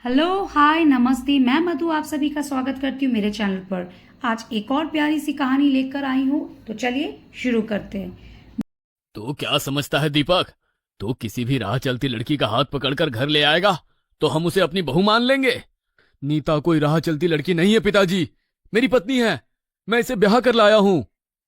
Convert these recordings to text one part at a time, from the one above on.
Hello hi नमस्ते। मैं मधु आप सभी का स्वागत करती हूँ मेरे चैनल पर। आज एक और प्यारी सी कहानी लेकर आई हूँ, तो चलिए शुरू करते हैं। तो क्या समझता है दीपक? तो किसी भी राह चलती लड़की का हाथ पकड़कर घर ले आएगा तो हम उसे अपनी बहू मान लेंगे। नीता कोई राह चलती लड़की नहीं है पिताजी, मेरी पत्नी है। मैं इसे ब्याह कर लाया हूँ।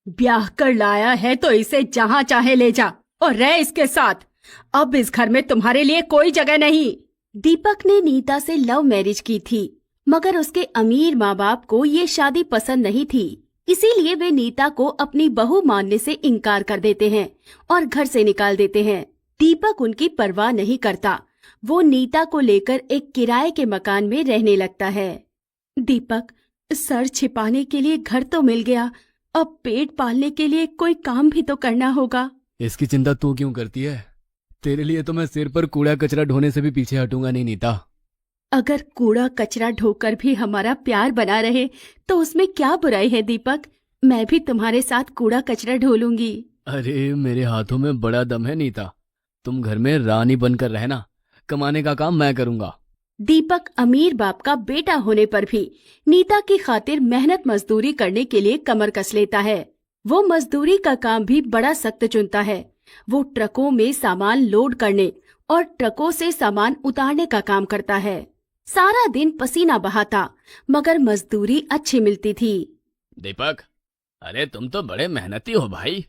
ब्याह कर लाया है तो इसे जहां चाहे ले जा और रह इसके साथ। अब इस घर में तुम्हारे लिए कोई जगह नहीं। दीपक ने नीता से लव मैरिज की थी, मगर उसके अमीर माँ बाप को ये शादी पसंद नहीं थी। इसीलिए वे नीता को अपनी बहू मानने से इनकार कर देते हैं और घर से निकाल देते हैं। दीपक उनकी परवाह नहीं करता। वो नीता को लेकर एक किराए के मकान में रहने लगता है। दीपक, सर छिपाने के लिए घर तो मिल गया, अब पेट पालने के लिए कोई काम भी तो करना होगा। इसकी चिंता तू क्यों करती है? तेरे लिए तो मैं सिर पर कूड़ा कचरा ढोने से भी पीछे हटूंगा नहीं नीता। अगर कूड़ा कचरा ढोकर भी हमारा प्यार बना रहे तो उसमें क्या बुराई है दीपक। मैं भी तुम्हारे साथ कूड़ा कचरा ढोलूंगी। अरे मेरे हाथों में बड़ा दम है नीता। तुम घर में रानी बनकर रहना, कमाने का काम मैं करूंगा। दीपक अमीर बाप का बेटा होने पर भी नीता की खातिर मेहनत मजदूरी करने के लिए कमर कस लेता है। वो मजदूरी का काम भी बड़ा सख्त चुनता है। वो ट्रकों में सामान लोड करने और ट्रकों से सामान उतारने का काम करता है। सारा दिन पसीना बहाता, मगर मजदूरी अच्छी मिलती थी। दीपक, अरे तुम तो बड़े मेहनती हो भाई।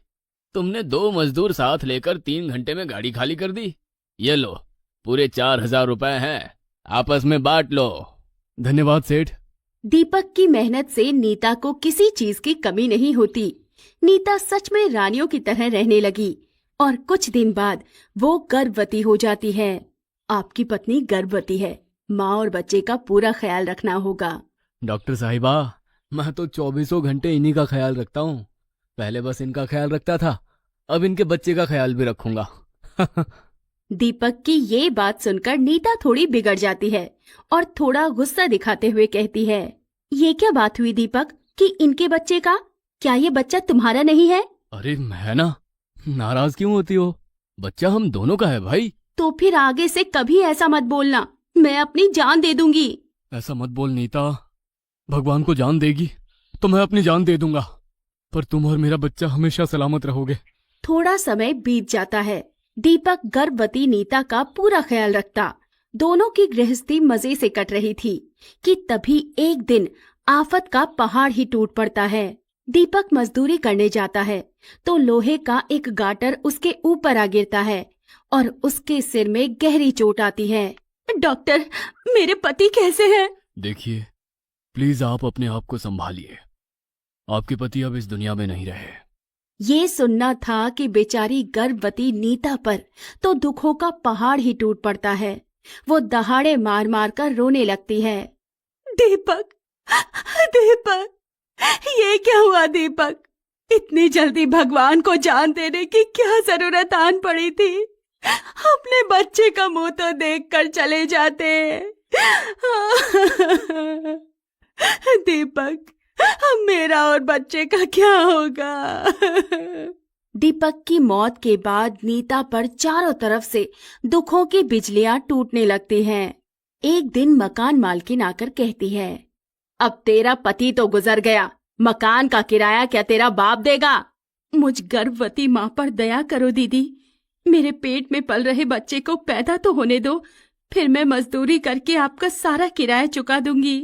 तुमने 2 मजदूर साथ लेकर 3 घंटे में गाड़ी खाली कर दी। ये लो, पूरे 4,000 रुपए हैं, आपस में बांट लो। धन्यवाद सेठ। दीपक की मेहनत से नीता को किसी चीज की कमी नहीं होती। नीता सच में रानियों की तरह रहने लगी और कुछ दिन बाद वो गर्भवती हो जाती है। आपकी पत्नी गर्भवती है, माँ और बच्चे का पूरा ख्याल रखना होगा। डॉक्टर साहिबा, मैं तो 24 घंटे इन्हीं का ख्याल रखता हूँ। पहले बस इनका ख्याल रखता था, अब इनके बच्चे का ख्याल भी रखूंगा। दीपक की ये बात सुनकर नीता थोड़ी बिगड़ जाती है और थोड़ा गुस्सा दिखाते हुए कहती है, ये क्या बात हुई दीपक कि इनके बच्चे का? क्या ये बच्चा तुम्हारा नहीं है? अरे मैं ना, नाराज क्यों होती हो? बच्चा हम दोनों का है भाई। तो फिर आगे से कभी ऐसा मत बोलना, मैं अपनी जान दे दूंगी। ऐसा मत बोल नीता। भगवान को जान देगी तो मैं अपनी जान दे दूंगा, पर तुम और मेरा बच्चा हमेशा सलामत रहोगे। थोड़ा समय बीत जाता है। दीपक गर्भवती नीता का पूरा ख्याल रखता। दोनों की गृहस्थी मजे से कट रही थी कि तभी एक दिन आफत का पहाड़ ही टूट पड़ता है। दीपक मजदूरी करने जाता है तो लोहे का एक गाटर उसके ऊपर आ गिरता है और उसके सिर में गहरी चोट आती है। डॉक्टर, मेरे पति कैसे हैं? देखिए, प्लीज आप अपने आप को संभालिए। आपके पति अब इस दुनिया में नहीं रहे। ये सुनना था कि बेचारी गर्भवती नीता पर तो दुखों का पहाड़ ही टूट पड़ता है। वो दहाड़े मार मार कर रोने लगती है। दीपक, दीपक, ये क्या हुआ दीपक? इतनी जल्दी भगवान को जान देने की क्या जरूरत आन पड़ी थी? अपने बच्चे का मुंह तो देखकर चले जाते। दीपक, अब मेरा और बच्चे का क्या होगा? दीपक की मौत के बाद नीता पर चारों तरफ से दुखों की बिजलियां टूटने लगती हैं। एक दिन मकान मालकिन आकर कहती है, अब तेरा पति तो गुजर गया, मकान का किराया क्या तेरा बाप देगा? मुझ गर्भवती माँ पर दया करो दीदी। मेरे पेट में पल रहे बच्चे को पैदा तो होने दो, फिर मैं मजदूरी करके आपका सारा किराया चुका दूंगी।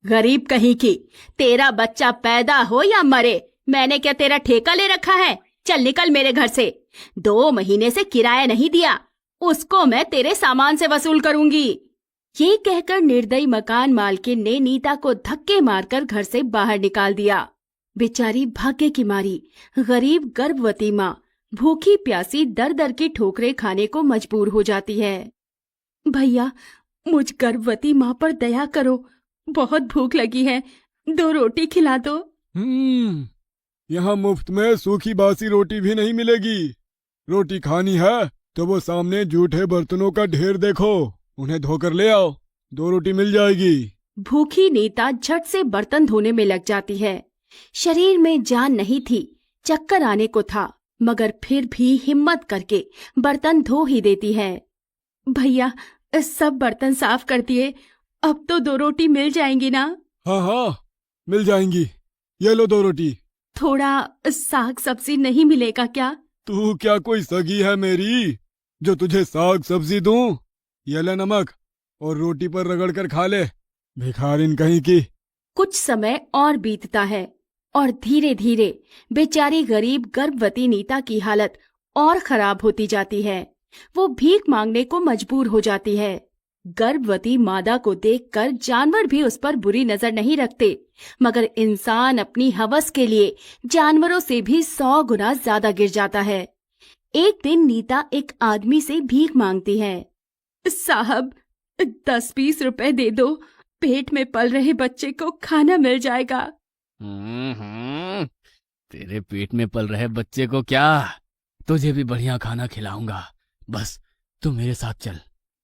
गरीब कहीं की, तेरा बच्चा पैदा हो या मरे, मैंने क्या तेरा ठेका ले रखा है? चल निकल मेरे घर से। 2 महीने से किराया नहीं दिया, उसको मैं तेरे सामान से वसूल करूंगी। ये कहकर निर्दयी मकान मालकिन ने नीता को धक्के मारकर घर से बाहर निकाल दिया। बेचारी भाग्य की मारी गरीब गर्भवती माँ भूखी प्यासी दर दर की ठोकरें खाने को मजबूर हो जाती है। भैया, मुझ गर्भवती माँ पर दया करो, बहुत भूख लगी है, 2 रोटी खिला दो। यहाँ मुफ्त में सूखी बासी रोटी भी नहीं मिलेगी। रोटी खानी है तो वो सामने जूठे बर्तनों का ढेर देखो, उन्हें धोकर ले आओ, 2 रोटी मिल जाएगी। भूखी नीता झट से बर्तन धोने में लग जाती है। शरीर में जान नहीं थी, चक्कर आने को था, मगर फिर भी हिम्मत करके बर्तन धो ही देती है। भैया, सब बर्तन साफ कर दिए, अब तो 2 रोटी मिल जाएंगी ना? हाँ हाँ, मिल जाएंगी। ये लो 2 रोटी। थोड़ा साग सब्जी नहीं मिलेगा क्या? तू क्या कोई सगी है मेरी जो तुझे साग सब्जी दूं? ये ले नमक और रोटी पर रगड़ कर खा ले, भिखारिन कहीं की। कुछ समय और बीतता है और धीरे धीरे बेचारी गरीब गर्भवती नीता की हालत और खराब होती जाती है। वो भीख मांगने को मजबूर हो जाती है। गर्भवती मादा को देखकर जानवर भी उस पर बुरी नजर नहीं रखते, मगर इंसान अपनी हवस के लिए जानवरों से भी 100 गुना ज्यादा गिर जाता है। एक दिन नीता एक आदमी से भीख मांगती है। साहब, 10-20 रुपए दे दो, पेट में पल रहे बच्चे को खाना मिल जाएगा। तेरे पेट में पल रहे बच्चे को क्या, तुझे भी बढ़िया खाना खिलाऊंगा, बस तू मेरे साथ चल।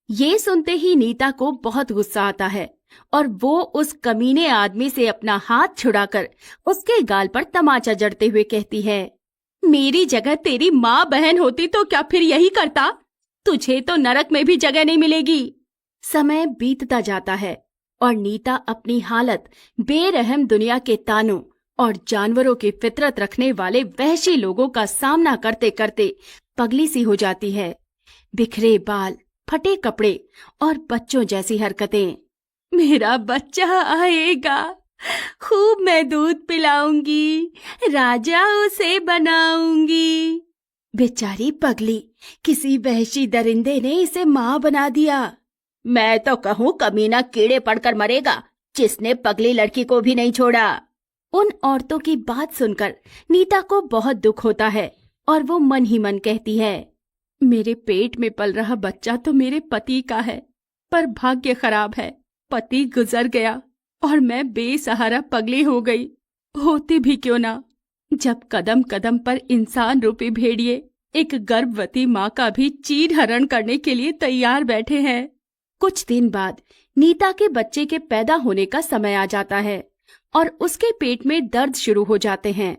ये सुनते ही नीता को बहुत गुस्सा आता है और वो उस कमीने आदमी से अपना हाथ छुड़ाकर उसके गाल पर तमाचा जड़ते हुए कहती है, मेरी जगह तेरी माँ बहन होती तो क्या फिर यही करता? तुझे तो नरक में भी जगह नहीं मिलेगी। समय बीतता जाता है और नीता अपनी हालत बेरहम दुनिया के तानों और जानवरों की फितरत रखने वाले वहशी लोगों का सामना करते करते पगली सी हो जाती है। बिखरे बाल, फटे कपड़े और बच्चों जैसी हरकतें। मेरा बच्चा आएगा, खूब मैं दूध पिलाऊंगी, राजा उसे बनाऊंगी। बेचारी पगली, किसी वहशी दरिंदे ने इसे माँ बना दिया। मैं तो कहूँ कमीना कीड़े पड़कर मरेगा, जिसने पगली लड़की को भी नहीं छोड़ा। उन औरतों की बात सुनकर नीता को बहुत दुख होता है और वो मन ही मन कहती है, मेरे पेट में पल रहा बच्चा तो मेरे पति का है, पर भाग्य खराब है, पति गुजर गया और मैं बेसहारा पगली हो गई। होती भी क्यों ना, जब कदम कदम पर इंसान रूपी भेड़िए एक गर्भवती माँ का भी चीर हरण करने के लिए तैयार बैठे हैं। कुछ दिन बाद नीता के बच्चे के पैदा होने का समय आ जाता है और उसके पेट में दर्द शुरू हो जाते हैं।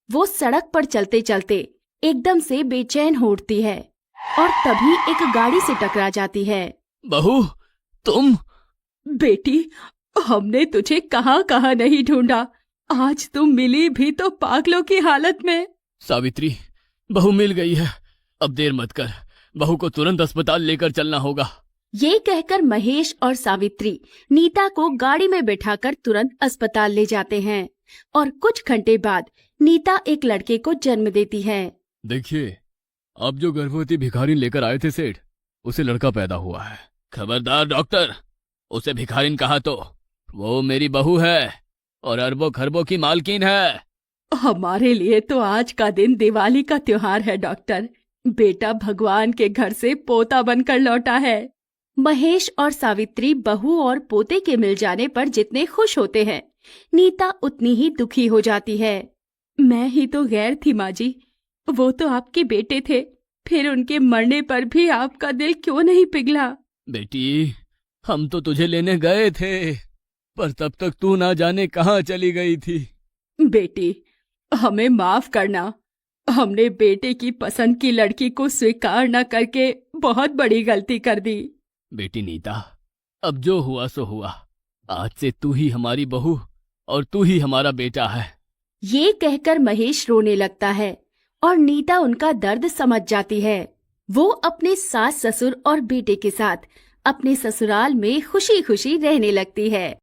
वो सड़क पर चलते चलते एकदम से बेचैन हो उठती है और तभी एक गाड़ी से टकरा जाती है। बहू, तुम? बेटी, हमने तुझे कहाँ कहाँ नहीं ढूंढा, आज तुम मिली भी तो पागलों की हालत में। सावित्री, बहू मिल गई है, अब देर मत कर, बहू को तुरंत अस्पताल लेकर चलना होगा। ये कहकर महेश और सावित्री नीता को गाड़ी में बिठाकर तुरंत अस्पताल ले जाते हैं और कुछ घंटे बाद नीता एक लड़के को जन्म देती है। देखिए, आप जो गर्भवती भिखारिन लेकर आए थे सेठ, उसे लड़का पैदा हुआ है। खबरदार डॉक्टर, उसे भिखारिन कहा तो वो मेरी बहू है और अरबों खरबों की मालकिन है। हमारे लिए तो आज का दिन दिवाली का त्योहार है डॉक्टर, बेटा भगवान के घर से पोता बनकर लौटा है। महेश और सावित्री बहू और पोते के मिल जाने पर जितने खुश होते हैं, नीता उतनी ही दुखी हो जाती है। मैं ही तो गैर थी माँ जी, वो तो आपके बेटे थे, फिर उनके मरने पर भी आपका दिल क्यों नहीं पिघला? बेटी, हम तो तुझे लेने गए थे, पर तब तक तू ना जाने कहाँ चली गई थी। बेटी, हमें माफ करना, हमने बेटे की पसंद की लड़की को स्वीकार न करके बहुत बड़ी गलती कर दी। बेटी नीता, अब जो हुआ सो हुआ, आज से तू ही हमारी बहू और तू ही हमारा बेटा है। ये कहकर महेश रोने लगता है और नीता उनका दर्द समझ जाती है। वो अपने सास ससुर और बेटे के साथ अपने ससुराल में खुशी खुशी रहने लगती है।